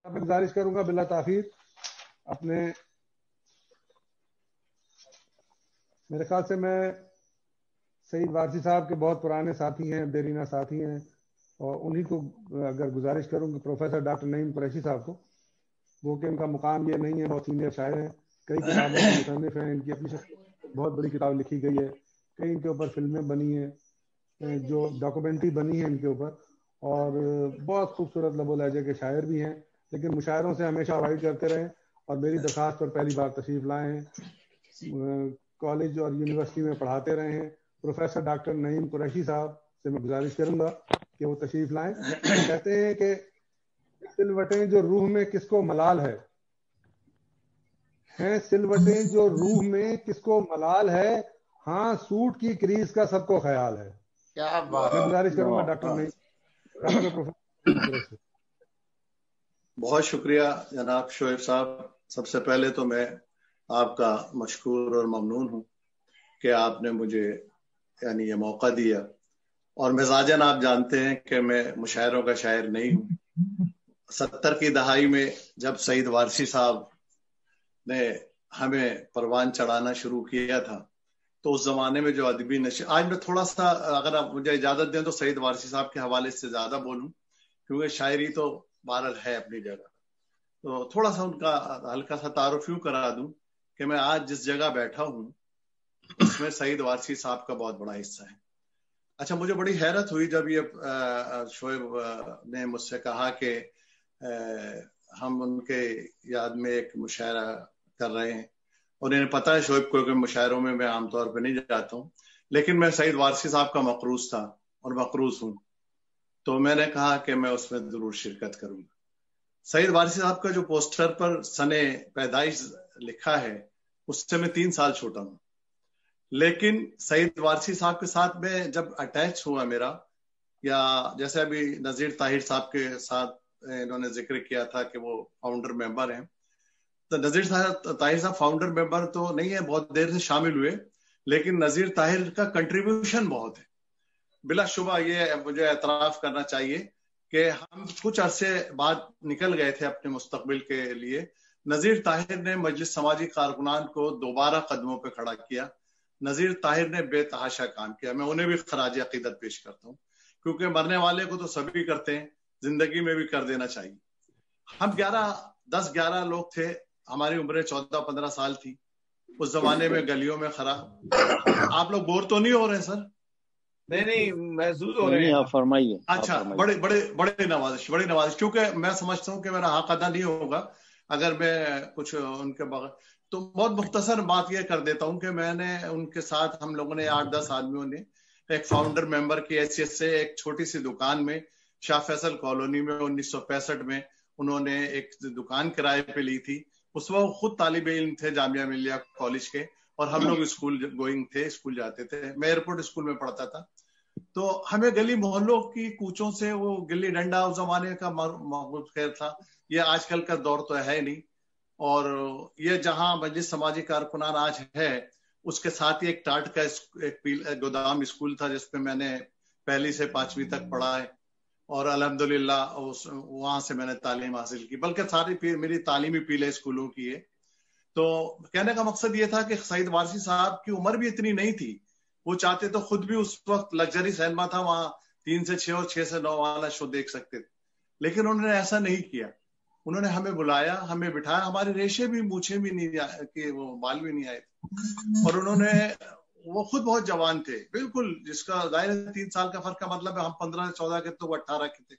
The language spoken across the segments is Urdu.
میں گزارش کروں گا بلا تاخیر اپنے، میرے خیال سے میں سعید وارثی صاحب کے بہت پرانے ساتھی ہیں، دیرینہ ساتھی ہیں، اور انہی کو اگر گزارش کروں کہ پروفیسر ڈاکٹر نعیم قریشی صاحب کو، وہ کہ ان کا مقام یہ نہیں ہے، بہت سینئر شاعر ہیں، کئی کتابوں کے مصنف ہیں، ان کی اپنی بہت بڑی کتاب لکھی گئی ہے، کئی ان کے اوپر فلمیں بنی ہیں، جو ڈاکومنٹری بنی ہے ان کے اوپر، اور بہت خوبصورت لب و لہجے کے شاعر بھی ہیں، لیکن مشاعروں سے ہمیشہ اوائڈ کرتے رہے، اور میری درخواست پر پہلی بار تشریف لائے ہیں، کالج اور یونیورسٹی میں پڑھاتے رہے ہیں۔ پروفیسر ڈاکٹر نعیم قریشی صاحب سے میں گزارش کروں گا کہ وہ تشریف لائیں۔ کہتے ہیں کہ سلوٹیں جو روح میں کس کو ملال ہے، ہیں سلوٹیں جو روح میں کس کو ملال ہے، ہاں سوٹ کی کریز کا سب کو خیال ہے۔ کیا بات، میں گزارش کروں گا ڈاکٹر نعیم قریشی۔ بہت شکریہ جناب شعیب صاحب۔ سب سے پہلے تو میں آپ کا مشکور اور ممنون ہوں کہ آپ نے مجھے یعنی یہ موقع دیا، اور مزاجاً آپ جانتے ہیں کہ میں مشاعروں کا شاعر نہیں ہوں۔ 70 کی دہائی میں جب سعید وارثی صاحب نے ہمیں پروان چڑھانا شروع کیا تھا تو اس زمانے میں جو ادبی نشر، آج میں تھوڑا سا اگر آپ مجھے اجازت دیں تو سعید وارثی صاحب کے حوالے سے زیادہ بولوں، کیونکہ شاعری تو بہرحال ہے اپنی جگہ، تو تھوڑا سا ان کا ہلکا سا تعارف یوں کرا دوں کہ میں آج جس جگہ بیٹھا ہوں اس میں سعید وارثی صاحب کا بہت بڑا حصہ ہے۔ اچھا، مجھے بڑی حیرت ہوئی جب یہ شعیب نے مجھ سے کہا کہ ہم ان کے یاد میں ایک مشاعرہ کر رہے ہیں، اور انہیں پتہ ہے شعیب کو کہ مشاعروں میں میں عام طور پہ نہیں جاتا ہوں، لیکن میں سعید وارثی صاحب کا مقروض تھا اور مقروض ہوں، تو میں نے کہا کہ میں اس میں ضرور شرکت کروں گا۔ سعید وارثی صاحب کا جو پوسٹر پر سنے پیدائش لکھا ہے اس سے میں 3 سال چھوٹا ہوں، لیکن سعید وارثی صاحب کے ساتھ میں جب اٹیچ ہوا میرا، یا جیسے ابھی نذیر طاہر صاحب کے ساتھ انہوں نے ذکر کیا تھا کہ وہ فاؤنڈر ممبر ہیں، تو نذیر طاہر صاحب فاؤنڈر ممبر تو نہیں ہے، بہت دیر سے شامل ہوئے، لیکن نذیر طاہر کا کنٹریبیوشن بہت ہے۔ بلا شبہ یہ مجھے اعتراف کرنا چاہیے کہ ہم کچھ عرصے بعد نکل گئے تھے اپنے مستقبل کے لیے، نذیر طاہر نے مجلس سماجی کارکنان کو دوبارہ قدموں پہ کھڑا کیا، نذیر طاہر نے بے تحاشا کام کیا، میں انہیں بھی خراج عقیدت پیش کرتا ہوں، کیونکہ مرنے والے کو تو سبھی کرتے ہیں، زندگی میں بھی کر دینا چاہیے۔ ہم 10-11 لوگ تھے، ہماری عمریں 14-15 سال تھی، اس زمانے میں گلیوں میں کھڑا۔ آپ لوگ بور تو نہیں ہو رہے سر؟ نہیں محسوس ہو رہے ہیں، آپ فرمائیے۔ اچھا، بڑے نوازش، کیونکہ میں سمجھتا ہوں کہ میرا حق ادا نہیں ہوگا اگر میں کچھ ان کے بغیر، تو بہت مختصر بات یہ کر دیتا ہوں کہ میں نے ان کے ساتھ، ہم لوگوں نے 8-10 آدمیوں نے ایک فاؤنڈر ممبر کی حیثیت سے ایک چھوٹی سی دکان میں شاہ فیصل کالونی میں 1965 میں انہوں نے ایک دکان کرائے پہ لی تھی۔ اس وقت خود طالب علم تھے جامعہ ملیہ کالج کے، اور ہم لوگ اسکول گوئنگ تھے، اسکول جاتے تھے، میں ایئرپورٹ اسکول میں پڑھتا تھا، تو ہمیں گلی محلوں کی کوچوں سے وہ گلی ڈنڈا اس زمانے کا معمول خیر تھا، یہ آج کل کا دور تو ہے نہیں، اور یہ جہاں مجلس سماجی کارکنان آج ہے اس کے ساتھ ہی ایک ٹاٹ کا ایک گودام اسکول تھا جس پہ میں نے 1 سے 5ویں تک پڑھا ہے، اور الحمدللہ وہاں سے میں نے تعلیم حاصل کی، بلکہ ساری میری تعلیمی پیلے اسکولوں کی ہے۔ تو کہنے کا مقصد یہ تھا کہ سعید وارثی صاحب کی عمر بھی اتنی نہیں تھی، وہ چاہتے تو خود بھی اس وقت لگژری سینما تھا وہاں 3 سے 6 اور 6 سے 9 والا شو دیکھ سکتے تھے، لیکن انہوں نے ایسا نہیں کیا، انہوں نے ہمیں بلایا، ہمیں بٹھایا، ہماری ریشے بھی مونچھیں بھی نہیں کہ وہ بال بھی نہیں آئے تھے، اور انہوں نے، وہ خود بہت جوان تھے بالکل، جس کا ظاہر 3 سال کا فرق کا مطلب ہے ہم 15-14 کے تو وہ 18 کے تھے۔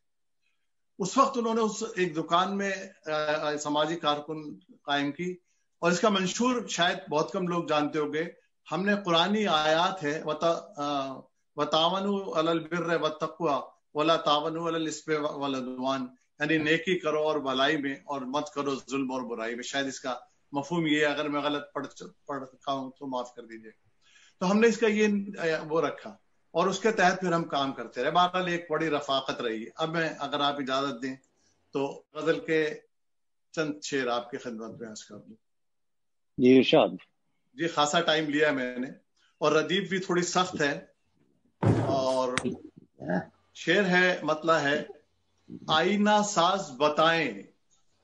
اس وقت انہوں نے اس ایک دکان میں سماجی کارکن قائم کی، اور اس کا منشور شاید بہت کم لوگ جانتے ہوں گے، ہم نے قرآنی آیات ہے وَتَعَاوَنُوا عَلَى الْبِرِّ وَالتَّقْوَىٰ وَلَا تَعَاوَنُوا عَلَى الْإِثْمِ وَالْعُدْوَانِ، یعنی نیکی کرو اور بھلائی میں، اور مت کرو ظلم اور برائی میں، شاید اس کا مفہوم یہ، اگر میں غلط پڑھ رکھا ہوں تو معاف کر دیجیے۔ تو ہم نے اس کا یہ وہ رکھا، اور اس کے تحت پھر ہم کام کرتے رہے، بہرحال ایک بڑی رفاقت رہی ہے۔ اب میں اگر آپ اجازت دیں تو غزل کے چند شعر آپ کی خدمت میں عرض کر دوں۔ جی ارشاد۔ جی خاصا ٹائم لیا میں نے، اور ردیف بھی تھوڑی سخت ہے، اور شعر ہے، مطلع ہے: آئینہ ساز بتائیں